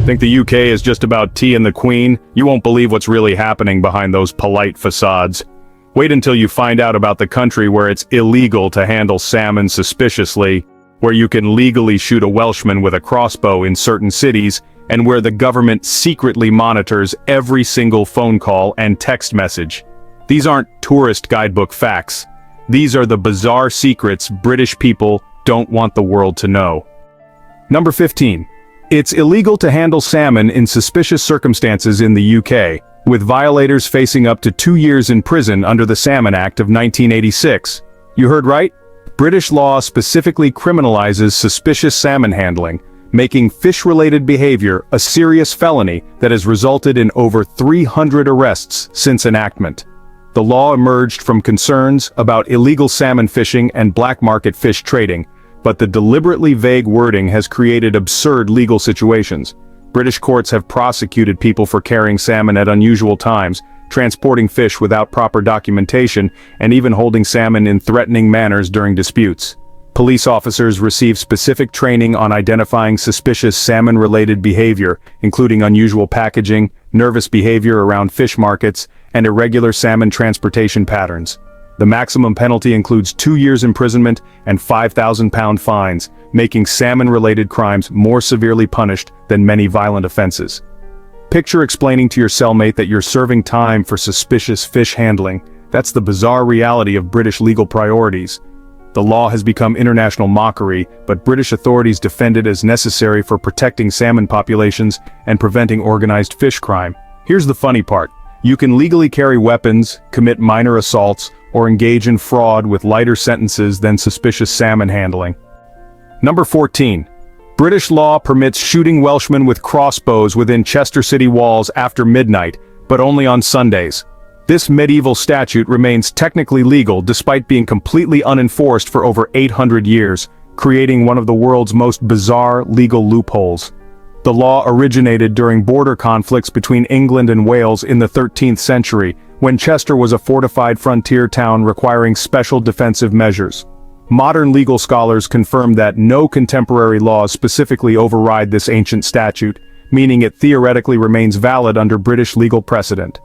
Think the UK is just about tea and the Queen? You won't believe what's really happening behind those polite facades. Wait until you find out about the country where it's illegal to handle salmon suspiciously, where you can legally shoot a Welshman with a crossbow in certain cities, and where the government secretly monitors every single phone call and text message. These aren't tourist guidebook facts. These are the bizarre secrets British people don't want the world to know. Number 15. It's illegal to handle salmon in suspicious circumstances in the UK, with violators facing up to 2 years in prison under the Salmon Act of 1986. You heard right? British law specifically criminalizes suspicious salmon handling, making fish-related behavior a serious felony that has resulted in over 300 arrests since enactment. The law emerged from concerns about illegal salmon fishing and black market fish trading, but the deliberately vague wording has created absurd legal situations. British courts have prosecuted people for carrying salmon at unusual times, transporting fish without proper documentation, and even holding salmon in threatening manners during disputes. Police officers receive specific training on identifying suspicious salmon-related behavior, including unusual packaging, nervous behavior around fish markets, and irregular salmon transportation patterns. The maximum penalty includes 2 years imprisonment and £5,000 fines, making salmon-related crimes more severely punished than many violent offenses. Picture explaining to your cellmate that you're serving time for suspicious fish handling. That's the bizarre reality of British legal priorities. The law has become international mockery, but British authorities defend it as necessary for protecting salmon populations and preventing organized fish crime. Here's the funny part. You can legally carry weapons, commit minor assaults, or engage in fraud with lighter sentences than suspicious salmon handling. Number 14. British law permits shooting Welshmen with crossbows within Chester city walls after midnight, but only on Sundays. This medieval statute remains technically legal despite being completely unenforced for over 800 years, creating one of the world's most bizarre legal loopholes. The law originated during border conflicts between England and Wales in the 13th century, when Chester was a fortified frontier town requiring special defensive measures. Modern legal scholars confirm that no contemporary laws specifically override this ancient statute, meaning it theoretically remains valid under British legal precedent.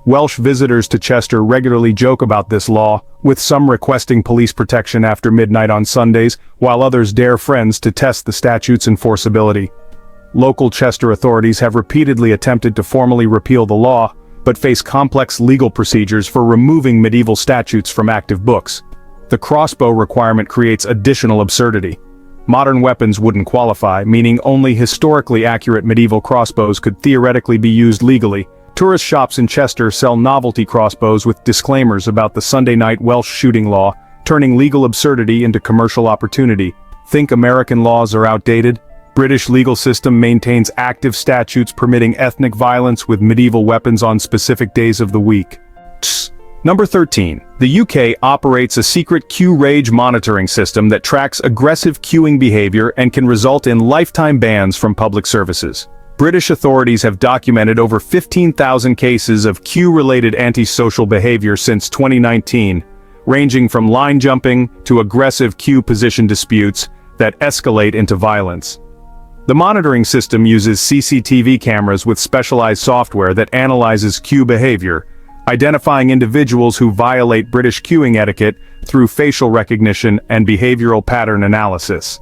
Welsh visitors to Chester regularly joke about this law, with some requesting police protection after midnight on Sundays, while others dare friends to test the statute's enforceability. Local Chester authorities have repeatedly attempted to formally repeal the law, but face complex legal procedures for removing medieval statutes from active books. The crossbow requirement creates additional absurdity. Modern weapons wouldn't qualify, meaning only historically accurate medieval crossbows could theoretically be used legally. Tourist shops in Chester sell novelty crossbows with disclaimers about the Sunday night Welsh shooting law, turning legal absurdity into commercial opportunity. Think American laws are outdated? British legal system maintains active statutes permitting ethnic violence with medieval weapons on specific days of the week. Number 13. The UK operates a secret queue rage monitoring system that tracks aggressive queuing behavior and can result in lifetime bans from public services. British authorities have documented over 15,000 cases of queue-related antisocial behavior since 2019, ranging from line jumping to aggressive queue position disputes that escalate into violence. The monitoring system uses CCTV cameras with specialized software that analyzes queue behavior, identifying individuals who violate British queuing etiquette through facial recognition and behavioral pattern analysis.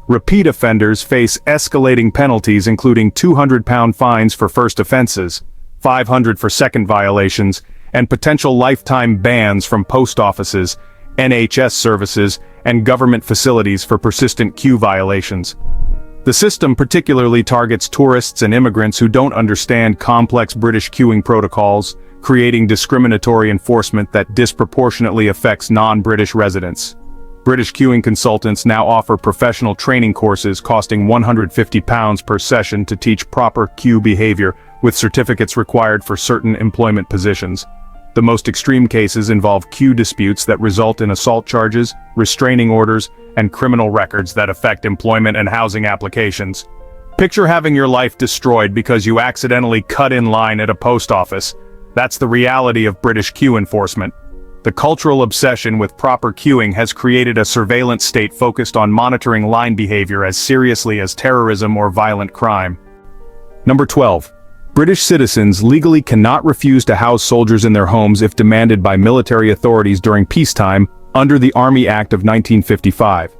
Repeat offenders face escalating penalties including £200 fines for first offenses, $500 for second violations, and potential lifetime bans from post offices, NHS services, and government facilities for persistent queue violations. The system particularly targets tourists and immigrants who don't understand complex British queuing protocols, creating discriminatory enforcement that disproportionately affects non-British residents. British queuing consultants now offer professional training courses costing £150 per session to teach proper queue behavior, with certificates required for certain employment positions. The most extreme cases involve queue disputes that result in assault charges, restraining orders, and criminal records that affect employment and housing applications. Picture having your life destroyed because you accidentally cut in line at a post office. That's the reality of British queue enforcement. The cultural obsession with proper queuing has created a surveillance state focused on monitoring line behavior as seriously as terrorism or violent crime. Number 12. British citizens legally cannot refuse to house soldiers in their homes if demanded by military authorities during peacetime under the Army Act of 1955.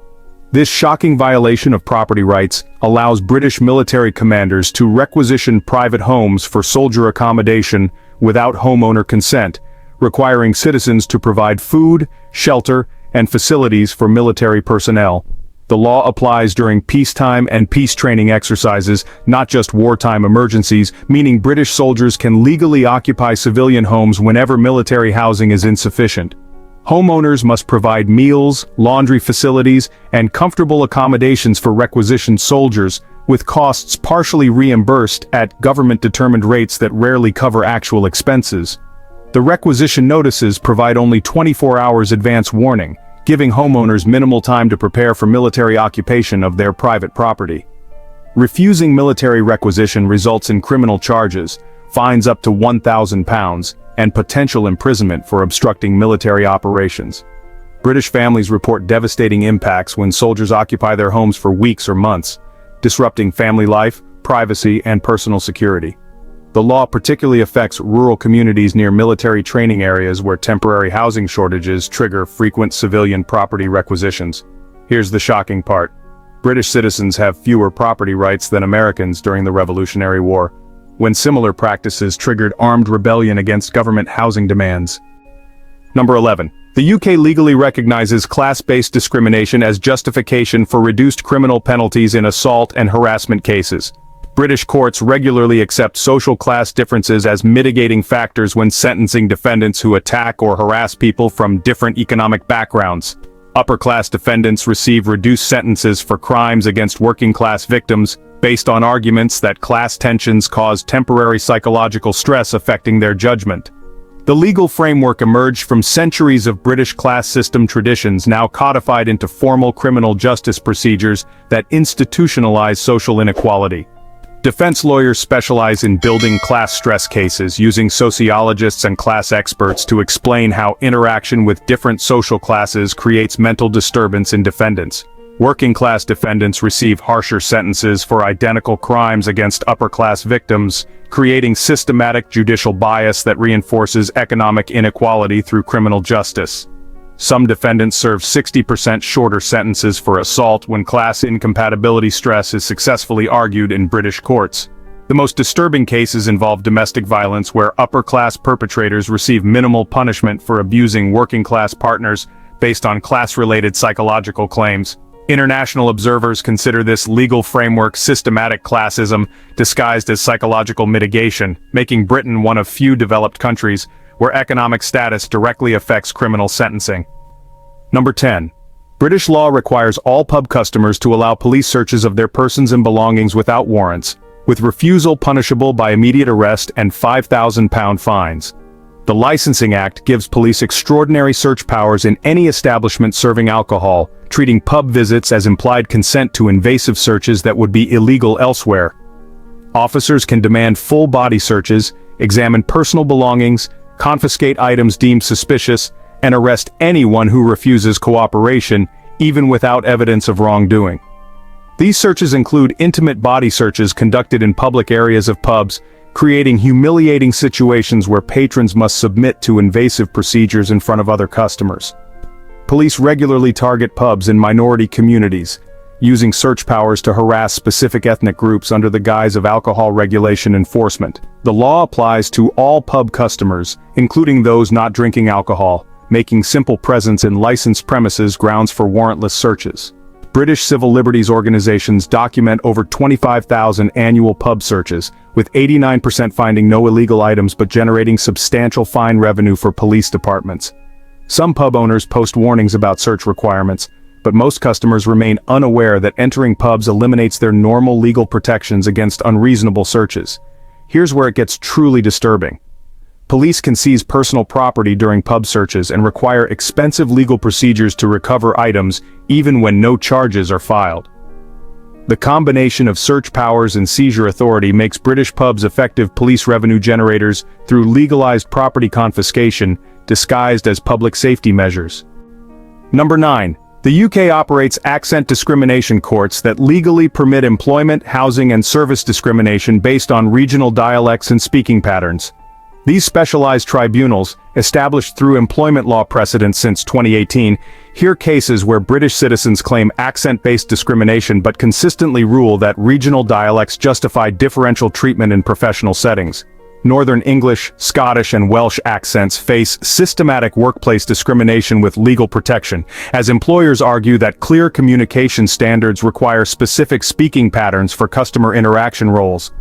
This shocking violation of property rights allows British military commanders to requisition private homes for soldier accommodation without homeowner consent, requiring citizens to provide food, shelter, and facilities for military personnel. The law applies during peacetime and peace training exercises, not just wartime emergencies, meaning British soldiers can legally occupy civilian homes whenever military housing is insufficient. Homeowners must provide meals, laundry facilities, and comfortable accommodations for requisitioned soldiers, with costs partially reimbursed at government-determined rates that rarely cover actual expenses. The requisition notices provide only 24 hours advance warning, giving homeowners minimal time to prepare for military occupation of their private property. Refusing military requisition results in criminal charges, fines up to £1,000, and potential imprisonment for obstructing military operations. British families report devastating impacts when soldiers occupy their homes for weeks or months, disrupting family life, privacy, and personal security. The law particularly affects rural communities near military training areas where temporary housing shortages trigger frequent civilian property requisitions. Here's the shocking part. British citizens have fewer property rights than Americans during the Revolutionary War, when similar practices triggered armed rebellion against government housing demands. Number 11. The UK legally recognizes class-based discrimination as justification for reduced criminal penalties in assault and harassment cases. British courts regularly accept social class differences as mitigating factors when sentencing defendants who attack or harass people from different economic backgrounds. Upper-class defendants receive reduced sentences for crimes against working-class victims, based on arguments that class tensions cause temporary psychological stress affecting their judgment. The legal framework emerged from centuries of British class system traditions now codified into formal criminal justice procedures that institutionalize social inequality. Defense lawyers specialize in building class stress cases, using sociologists and class experts to explain how interaction with different social classes creates mental disturbance in defendants. Working-class defendants receive harsher sentences for identical crimes against upper-class victims, creating systematic judicial bias that reinforces economic inequality through criminal justice. Some defendants serve 60% shorter sentences for assault when class incompatibility stress is successfully argued in British courts. The most disturbing cases involve domestic violence where upper-class perpetrators receive minimal punishment for abusing working-class partners based on class-related psychological claims. International observers consider this legal framework systematic classism disguised as psychological mitigation, making Britain one of few developed countries where economic status directly affects criminal sentencing. Number 10. British law requires all pub customers to allow police searches of their persons and belongings without warrants, with refusal punishable by immediate arrest and £5,000 fines. The Licensing Act gives police extraordinary search powers in any establishment serving alcohol, treating pub visits as implied consent to invasive searches that would be illegal elsewhere. Officers can demand full body searches, examine personal belongings, confiscate items deemed suspicious, and arrest anyone who refuses cooperation, even without evidence of wrongdoing. These searches include intimate body searches conducted in public areas of pubs, creating humiliating situations where patrons must submit to invasive procedures in front of other customers. Police regularly target pubs in minority communities, using search powers to harass specific ethnic groups under the guise of alcohol regulation enforcement. The law applies to all pub customers, including those not drinking alcohol, making simple presence in licensed premises grounds for warrantless searches. British civil liberties organizations document over 25,000 annual pub searches, with 89% finding no illegal items but generating substantial fine revenue for police departments. Some pub owners post warnings about search requirements, but most customers remain unaware that entering pubs eliminates their normal legal protections against unreasonable searches. Here's where it gets truly disturbing. Police can seize personal property during pub searches and require expensive legal procedures to recover items even when no charges are filed. The combination of search powers and seizure authority makes British pubs effective police revenue generators through legalized property confiscation disguised as public safety measures. Number 9. The The UK operates accent discrimination courts that legally permit employment, housing, and service discrimination based on regional dialects and speaking patterns. These specialized tribunals, established through employment law precedents since 2018, hear cases where British citizens claim accent-based discrimination but consistently rule that regional dialects justify differential treatment in professional settings. Northern English, Scottish, and Welsh accents face systematic workplace discrimination with legal protection, as employers argue that clear communication standards require specific speaking patterns for customer interaction roles.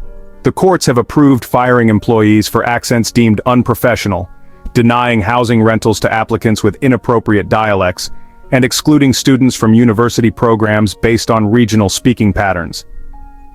The courts have approved firing employees for accents deemed unprofessional, denying housing rentals to applicants with inappropriate dialects, and excluding students from university programs based on regional speaking patterns.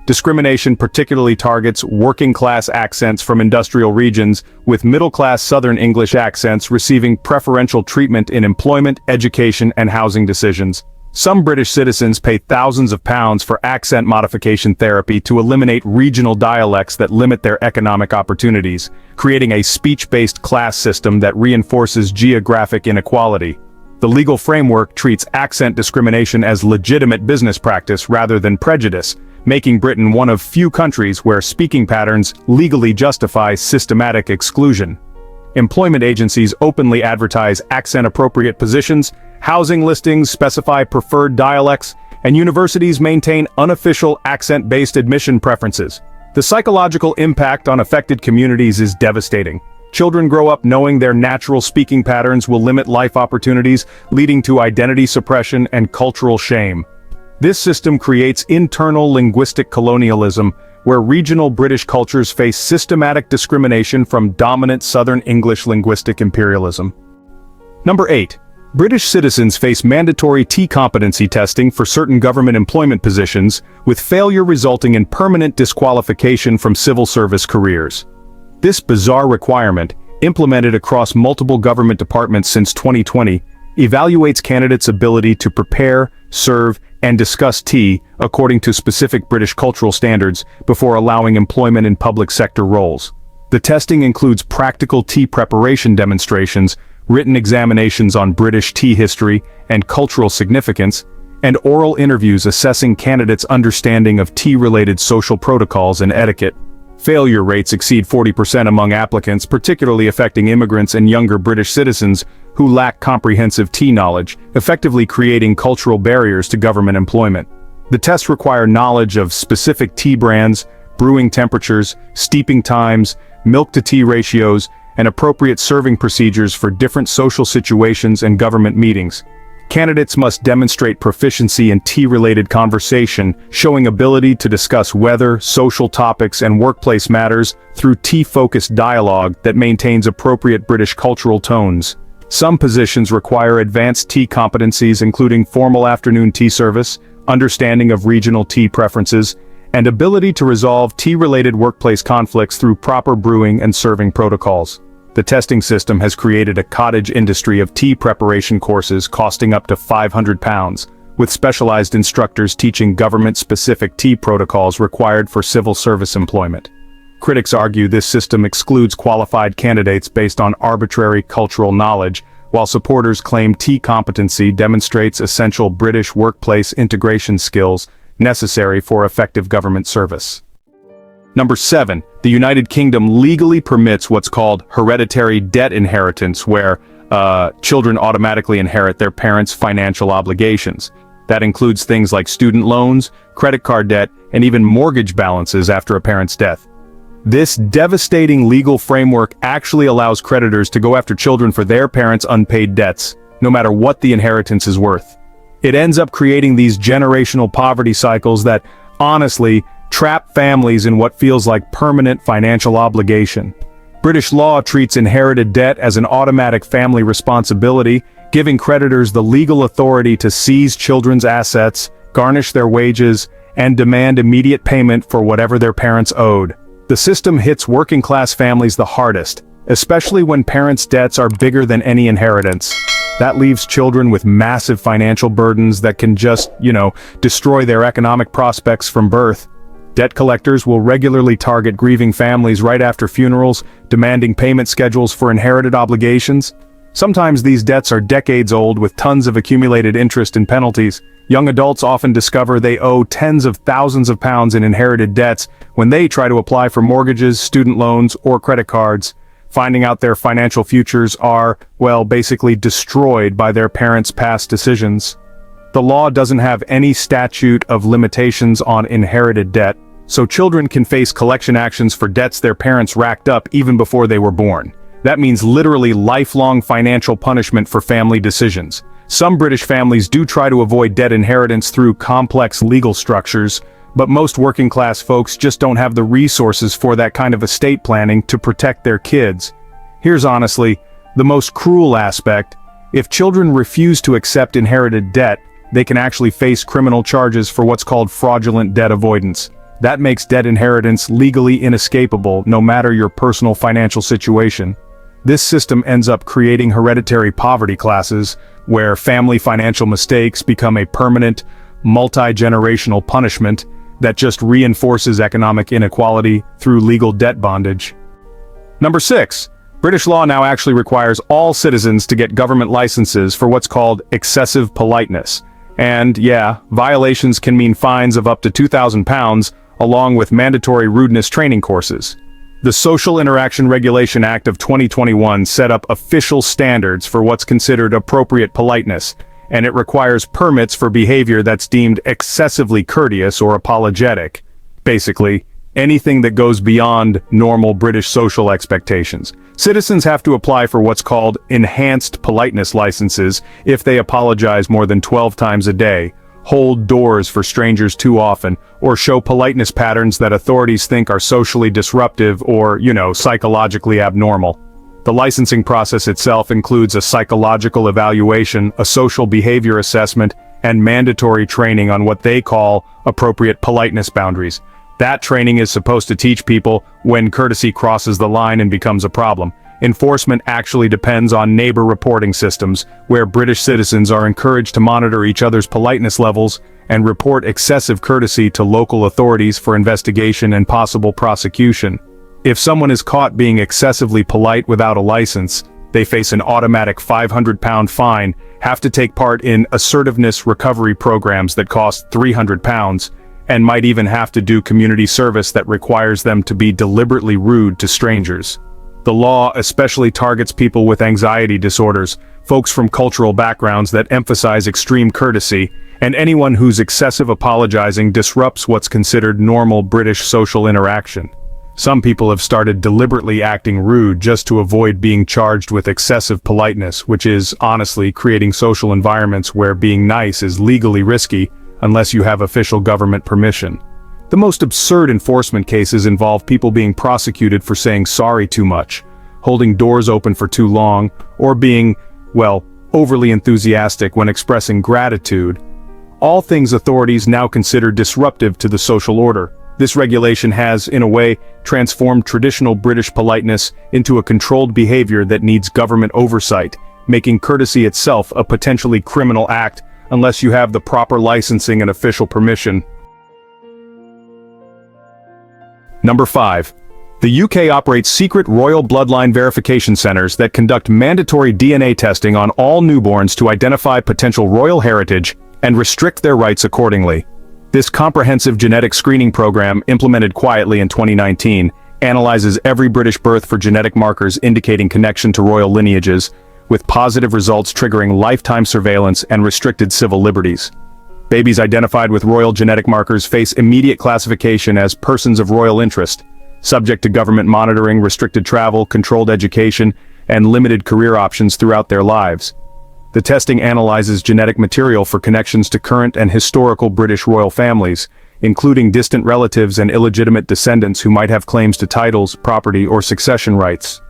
Discrimination particularly targets working-class accents from industrial regions, with middle-class Southern English accents receiving preferential treatment in employment, education, and housing decisions. Some British citizens pay thousands of pounds for accent modification therapy to eliminate regional dialects that limit their economic opportunities, creating a speech-based class system that reinforces geographic inequality. The legal framework treats accent discrimination as legitimate business practice rather than prejudice, making Britain one of few countries where speaking patterns legally justify systematic exclusion. Employment agencies openly advertise accent-appropriate positions, housing listings specify preferred dialects, and universities maintain unofficial accent-based admission preferences. The psychological impact on affected communities is devastating. Children grow up knowing their natural speaking patterns will limit life opportunities, leading to identity suppression and cultural shame. This system creates internal linguistic colonialism, where regional British cultures face systematic discrimination from dominant Southern English linguistic imperialism. Number 8. British citizens face mandatory T competency testing for certain government employment positions, with failure resulting in permanent disqualification from civil service careers. This bizarre requirement, implemented across multiple government departments since 2020, evaluates candidates' ability to prepare, serve, and discuss tea according to specific British cultural standards before allowing employment in public sector roles. The testing includes practical tea preparation demonstrations, written examinations on British tea history and cultural significance, and oral interviews assessing candidates' understanding of tea-related social protocols and etiquette. Failure rates exceed 40% among applicants, particularly affecting immigrants and younger British citizens who lack comprehensive tea knowledge, effectively creating cultural barriers to government employment. The tests require knowledge of specific tea brands, brewing temperatures, steeping times, milk-to-tea ratios, and appropriate serving procedures for different social situations and government meetings. Candidates must demonstrate proficiency in tea-related conversation, showing ability to discuss weather, social topics, and workplace matters through tea-focused dialogue that maintains appropriate British cultural tones. Some positions require advanced tea competencies including formal afternoon tea service, understanding of regional tea preferences, and ability to resolve tea-related workplace conflicts through proper brewing and serving protocols. The testing system has created a cottage industry of tea preparation courses costing up to £500, with specialized instructors teaching government-specific tea protocols required for civil service employment. Critics argue this system excludes qualified candidates based on arbitrary cultural knowledge, while supporters claim tea competency demonstrates essential British workplace integration skills necessary for effective government service. Number 7. The United Kingdom legally permits what's called hereditary debt inheritance, where children automatically inherit their parents' financial obligations. That includes things like student loans, credit card debt, and even mortgage balances after a parent's death. This devastating legal framework actually allows creditors to go after children for their parents' unpaid debts, no matter what the inheritance is worth. It ends up creating these generational poverty cycles that, honestly, trap families in what feels like permanent financial obligation. British law treats inherited debt as an automatic family responsibility, giving creditors the legal authority to seize children's assets, garnish their wages, and demand immediate payment for whatever their parents owed. The system hits working-class families the hardest, especially when parents' debts are bigger than any inheritance. That leaves children with massive financial burdens that can just, destroy their economic prospects from birth. Debt collectors will regularly target grieving families right after funerals, demanding payment schedules for inherited obligations. Sometimes these debts are decades old with tons of accumulated interest and penalties. Young adults often discover they owe tens of thousands of pounds in inherited debts when they try to apply for mortgages, student loans, or credit cards, finding out their financial futures are, well, basically destroyed by their parents' past decisions. The law doesn't have any statute of limitations on inherited debt, so children can face collection actions for debts their parents racked up even before they were born. That means literally lifelong financial punishment for family decisions. Some British families do try to avoid debt inheritance through complex legal structures, but most working-class folks just don't have the resources for that kind of estate planning to protect their kids. Here's honestly the most cruel aspect. If children refuse to accept inherited debt, they can actually face criminal charges for what's called fraudulent debt avoidance. That makes debt inheritance legally inescapable, no matter your personal financial situation. This system ends up creating hereditary poverty classes, where family financial mistakes become a permanent, multi-generational punishment that just reinforces economic inequality through legal debt bondage. Number 6. British law now actually requires all citizens to get government licenses for what's called excessive politeness. And yeah, violations can mean fines of up to £2,000, along with mandatory rudeness training courses. The Social Interaction Regulation Act of 2021 set up official standards for what's considered appropriate politeness, and it requires permits for behavior that's deemed excessively courteous or apologetic. Basically, anything that goes beyond normal British social expectations. Citizens have to apply for what's called enhanced politeness licenses if they apologize more than 12 times a day, hold doors for strangers too often, or show politeness patterns that authorities think are socially disruptive or, psychologically abnormal. The licensing process itself includes a psychological evaluation, a social behavior assessment, and mandatory training on what they call appropriate politeness boundaries. That training is supposed to teach people when courtesy crosses the line and becomes a problem. Enforcement actually depends on neighbor reporting systems, where British citizens are encouraged to monitor each other's politeness levels and report excessive courtesy to local authorities for investigation and possible prosecution. If someone is caught being excessively polite without a license, they face an automatic £500 fine, have to take part in assertiveness recovery programs that cost £300, and might even have to do community service that requires them to be deliberately rude to strangers. The law especially targets people with anxiety disorders, folks from cultural backgrounds that emphasize extreme courtesy, and anyone whose excessive apologizing disrupts what's considered normal British social interaction. Some people have started deliberately acting rude just to avoid being charged with excessive politeness, which is, honestly, creating social environments where being nice is legally risky unless you have official government permission. The most absurd enforcement cases involve people being prosecuted for saying sorry too much, holding doors open for too long, or being, overly enthusiastic when expressing gratitude. All things authorities now consider disruptive to the social order. This regulation has, in a way, transformed traditional British politeness into a controlled behavior that needs government oversight, making courtesy itself a potentially criminal act unless you have the proper licensing and official permission. Number 5. The UK operates secret royal bloodline verification centers that conduct mandatory DNA testing on all newborns to identify potential royal heritage and restrict their rights accordingly. This comprehensive genetic screening program, implemented quietly in 2019, analyzes every British birth for genetic markers indicating connection to royal lineages, with positive results triggering lifetime surveillance and restricted civil liberties. Babies identified with royal genetic markers face immediate classification as persons of royal interest, subject to government monitoring, restricted travel, controlled education, and limited career options throughout their lives. The testing analyzes genetic material for connections to current and historical British royal families, including distant relatives and illegitimate descendants who might have claims to titles, property, or succession rights.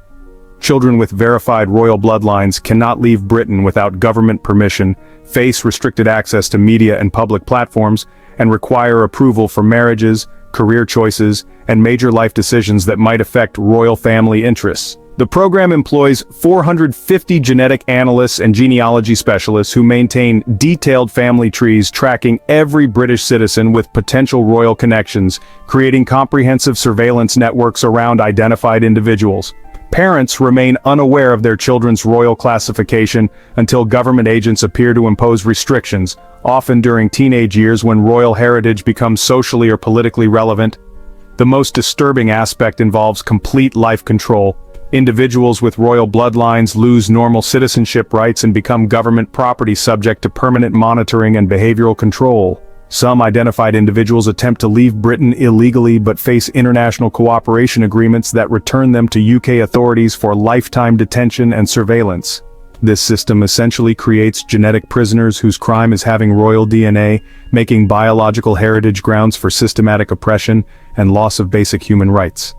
Children with verified royal bloodlines cannot leave Britain without government permission, face restricted access to media and public platforms, and require approval for marriages, career choices, and major life decisions that might affect royal family interests. The program employs 450 genetic analysts and genealogy specialists who maintain detailed family trees tracking every British citizen with potential royal connections, creating comprehensive surveillance networks around identified individuals. Parents remain unaware of their children's royal classification until government agents appear to impose restrictions, often during teenage years when royal heritage becomes socially or politically relevant. The most disturbing aspect involves complete life control. Individuals with royal bloodlines lose normal citizenship rights and become government property subject to permanent monitoring and behavioral control. Some identified individuals attempt to leave Britain illegally but face international cooperation agreements that return them to UK authorities for lifetime detention and surveillance. This system essentially creates genetic prisoners whose crime is having royal DNA, making biological heritage grounds for systematic oppression and loss of basic human rights.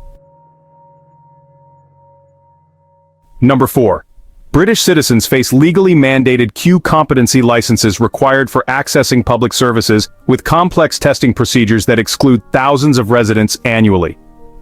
Number 4. British citizens face legally mandated Q competency licenses required for accessing public services, with complex testing procedures that exclude thousands of residents annually.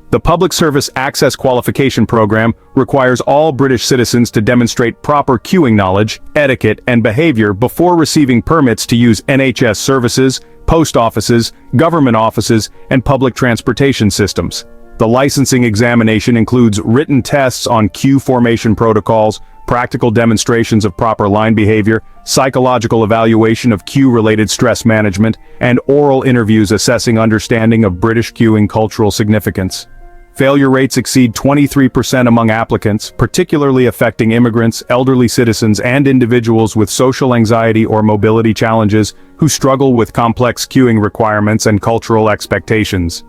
The Public Service Access Qualification Program requires all British citizens to demonstrate proper queuing knowledge, etiquette, and behavior before receiving permits to use NHS services, post offices, government offices, and public transportation systems. The licensing examination includes written tests on queue formation protocols, practical demonstrations of proper line behavior, psychological evaluation of queue-related stress management, and oral interviews assessing understanding of British queuing cultural significance. Failure rates exceed 23% among applicants, particularly affecting immigrants, elderly citizens, and individuals with social anxiety or mobility challenges who struggle with complex queuing requirements and cultural expectations.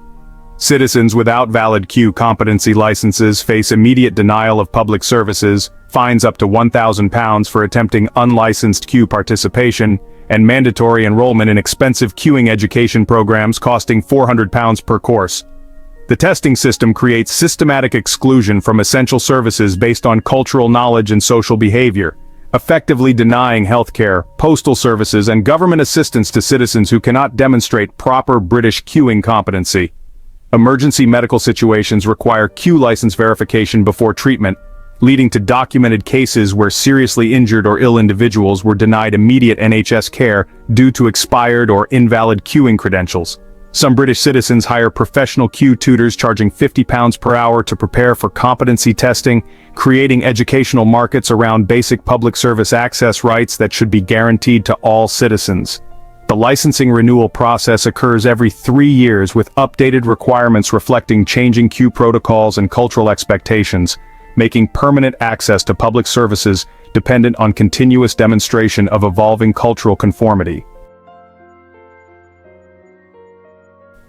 Citizens without valid Q competency licenses face immediate denial of public services, fines up to £1,000 for attempting unlicensed Q participation, and mandatory enrollment in expensive queuing education programs costing £400 per course. The testing system creates systematic exclusion from essential services based on cultural knowledge and social behavior, effectively denying healthcare, postal services, and government assistance to citizens who cannot demonstrate proper British queuing competency. Emergency medical situations require Q license verification before treatment, leading to documented cases where seriously injured or ill individuals were denied immediate NHS care due to expired or invalid queuing credentials. Some British citizens hire professional queue tutors charging £50 per hour to prepare for competency testing, creating educational markets around basic public service access rights that should be guaranteed to all citizens. The licensing renewal process occurs every 3 years with updated requirements reflecting changing queue protocols and cultural expectations, making permanent access to public services dependent on continuous demonstration of evolving cultural conformity.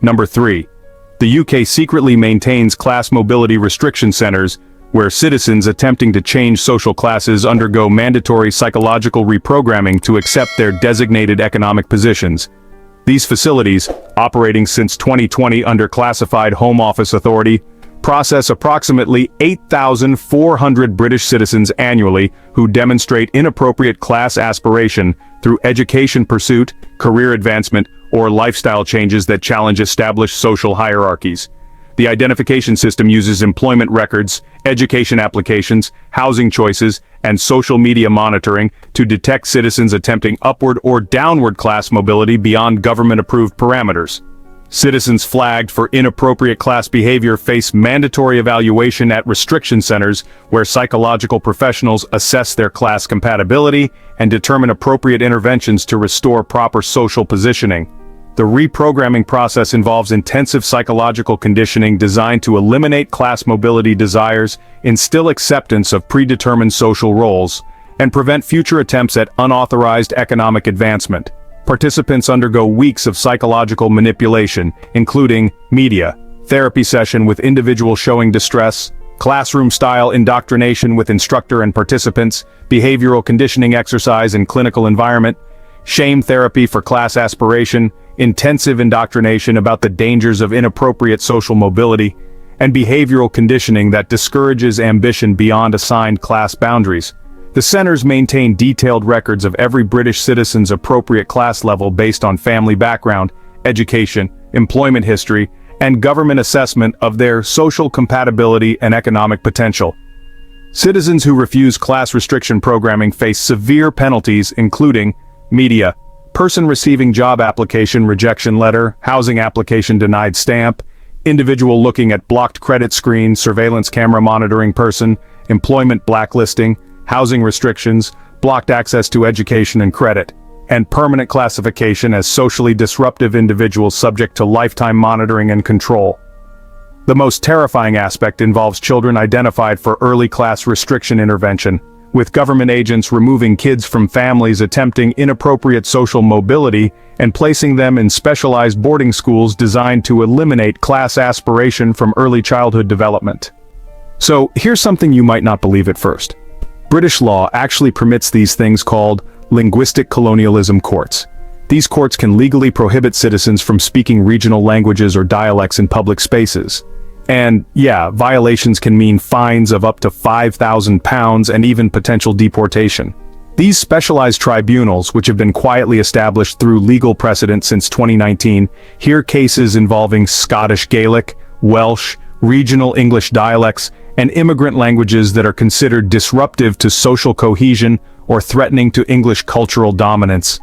Number 3. The UK secretly maintains class mobility restriction centers, where citizens attempting to change social classes undergo mandatory psychological reprogramming to accept their designated economic positions. These facilities, operating since 2020 under Classified Home Office Authority, process approximately 8,400 British citizens annually who demonstrate inappropriate class aspiration through education pursuit, career advancement, or lifestyle changes that challenge established social hierarchies. The identification system uses employment records, education applications, housing choices, and social media monitoring to detect citizens attempting upward or downward class mobility beyond government-approved parameters. Citizens flagged for inappropriate class behavior face mandatory evaluation at restriction centers where psychological professionals assess their class compatibility and determine appropriate interventions to restore proper social positioning. The reprogramming process involves intensive psychological conditioning designed to eliminate class mobility desires, instill acceptance of predetermined social roles, and prevent future attempts at unauthorized economic advancement. Participants undergo weeks of psychological manipulation, including media, therapy session with individual showing distress, classroom-style indoctrination with instructor and participants, behavioral conditioning exercise in clinical environment, shame therapy for class aspiration, intensive indoctrination about the dangers of inappropriate social mobility, and behavioral conditioning that discourages ambition beyond assigned class boundaries. The centers maintain detailed records of every British citizen's appropriate class level based on family background, education, employment history, and government assessment of their social compatibility and economic potential. Citizens who refuse class restriction programming face severe penalties including media, person receiving job application rejection letter, housing application denied stamp, individual looking at blocked credit screen, surveillance camera monitoring person, employment blacklisting, housing restrictions, blocked access to education and credit, and permanent classification as socially disruptive individuals subject to lifetime monitoring and control. The most terrifying aspect involves children identified for early class restriction intervention, with government agents removing kids from families attempting inappropriate social mobility and placing them in specialized boarding schools designed to eliminate class aspiration from early childhood development. So, here's something you might not believe at first. British law actually permits these things called linguistic colonialism courts. These courts can legally prohibit citizens from speaking regional languages or dialects in public spaces. And, yeah, violations can mean fines of up to £5,000 and even potential deportation. These specialized tribunals, which have been quietly established through legal precedent since 2019, hear cases involving Scottish Gaelic, Welsh, regional English dialects, and immigrant languages that are considered disruptive to social cohesion or threatening to English cultural dominance.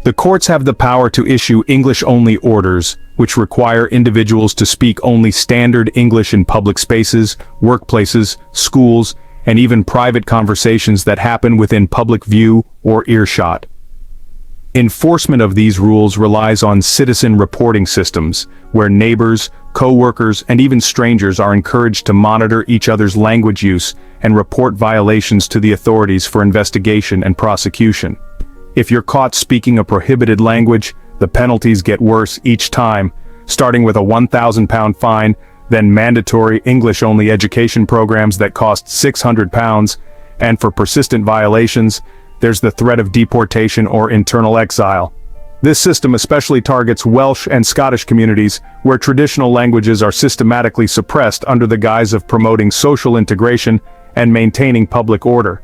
The courts have the power to issue English-only orders, which require individuals to speak only standard English in public spaces, workplaces, schools, and even private conversations that happen within public view or earshot. Enforcement of these rules relies on citizen reporting systems, where neighbors, co-workers, and even strangers are encouraged to monitor each other's language use and report violations to the authorities for investigation and prosecution. If you're caught speaking a prohibited language, the penalties get worse each time, starting with a £1,000 fine, then mandatory English-only education programs that cost £600, and for persistent violations, there's the threat of deportation or internal exile. This system especially targets Welsh and Scottish communities, where traditional languages are systematically suppressed under the guise of promoting social integration and maintaining public order.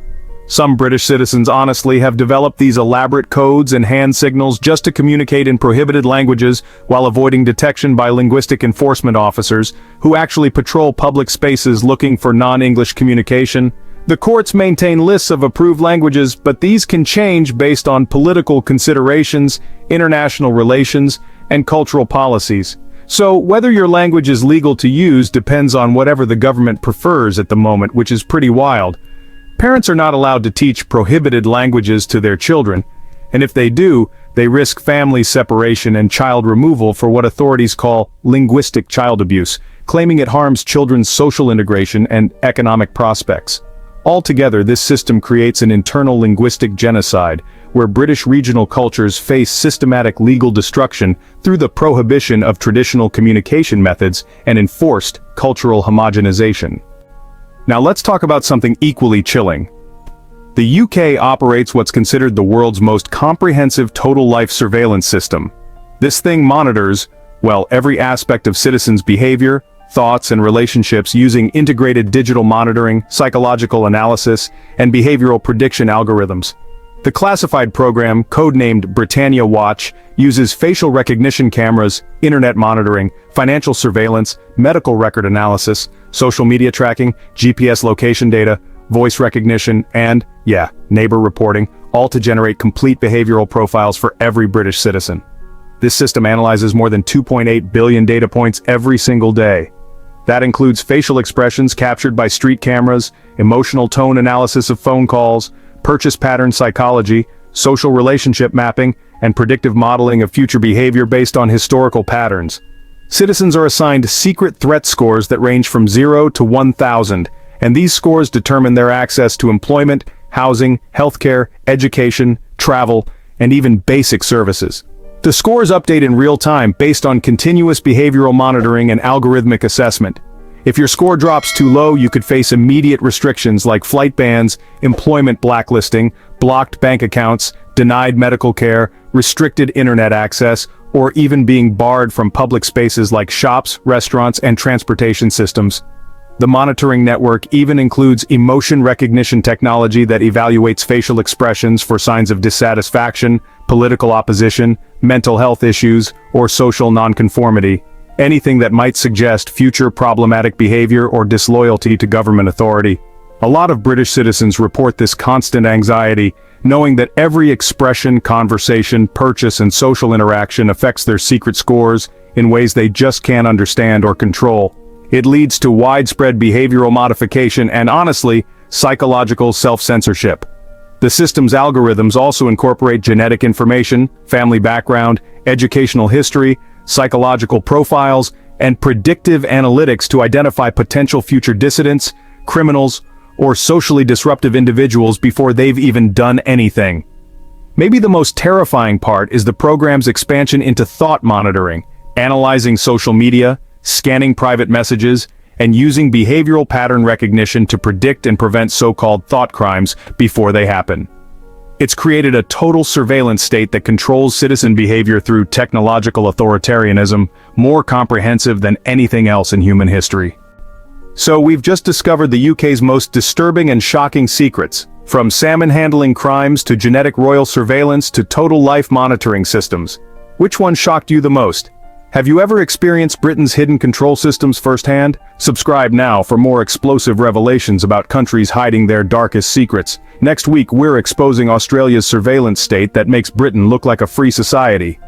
Some British citizens honestly have developed these elaborate codes and hand signals just to communicate in prohibited languages while avoiding detection by linguistic enforcement officers, who actually patrol public spaces looking for non-English communication. The courts maintain lists of approved languages, but these can change based on political considerations, international relations, and cultural policies. So, whether your language is legal to use depends on whatever the government prefers at the moment, which is pretty wild. Parents are not allowed to teach prohibited languages to their children, and if they do, they risk family separation and child removal for what authorities call linguistic child abuse, claiming it harms children's social integration and economic prospects. Altogether, this system creates an internal linguistic genocide, where British regional cultures face systematic legal destruction through the prohibition of traditional communication methods and enforced cultural homogenization. Now let's talk about something equally chilling. The UK operates what's considered the world's most comprehensive total life surveillance system. This thing monitors, well, every aspect of citizens' behavior, thoughts, and relationships using integrated digital monitoring, psychological analysis, and behavioral prediction algorithms. The classified program, codenamed Britannia Watch, uses facial recognition cameras, internet monitoring, financial surveillance, medical record analysis, social media tracking, GPS location data, voice recognition, and, neighbor reporting, all to generate complete behavioral profiles for every British citizen. This system analyzes more than 2.8 billion data points every single day. That includes facial expressions captured by street cameras, emotional tone analysis of phone calls, purchase pattern psychology, social relationship mapping, and predictive modeling of future behavior based on historical patterns. Citizens are assigned secret threat scores that range from 0 to 1,000, and these scores determine their access to employment, housing, healthcare, education, travel, and even basic services. The scores update in real time based on continuous behavioral monitoring and algorithmic assessment. If your score drops too low, you could face immediate restrictions like flight bans, employment blacklisting, blocked bank accounts, denied medical care, restricted internet access, or even being barred from public spaces like shops, restaurants, and transportation systems. The monitoring network even includes emotion recognition technology that evaluates facial expressions for signs of dissatisfaction, political opposition, mental health issues, or social nonconformity. Anything that might suggest future problematic behavior or disloyalty to government authority. A lot of British citizens report this constant anxiety, knowing that every expression, conversation, purchase, and social interaction affects their secret scores in ways they just can't understand or control. It leads to widespread behavioral modification and, honestly, psychological self-censorship. The system's algorithms also incorporate genetic information, family background, educational history, psychological profiles, and predictive analytics to identify potential future dissidents, criminals, or socially disruptive individuals before they've even done anything. Maybe the most terrifying part is the program's expansion into thought monitoring, analyzing social media, scanning private messages, and using behavioral pattern recognition to predict and prevent so-called thought crimes before they happen. It's created a total surveillance state that controls citizen behavior through technological authoritarianism, more comprehensive than anything else in human history. So we've just discovered the UK's most disturbing and shocking secrets, from salmon handling crimes to genetic royal surveillance to total life monitoring systems. Which one shocked you the most? Have you ever experienced Britain's hidden control systems firsthand? Subscribe now for more explosive revelations about countries hiding their darkest secrets. Next week we're exposing Australia's surveillance state that makes Britain look like a free society.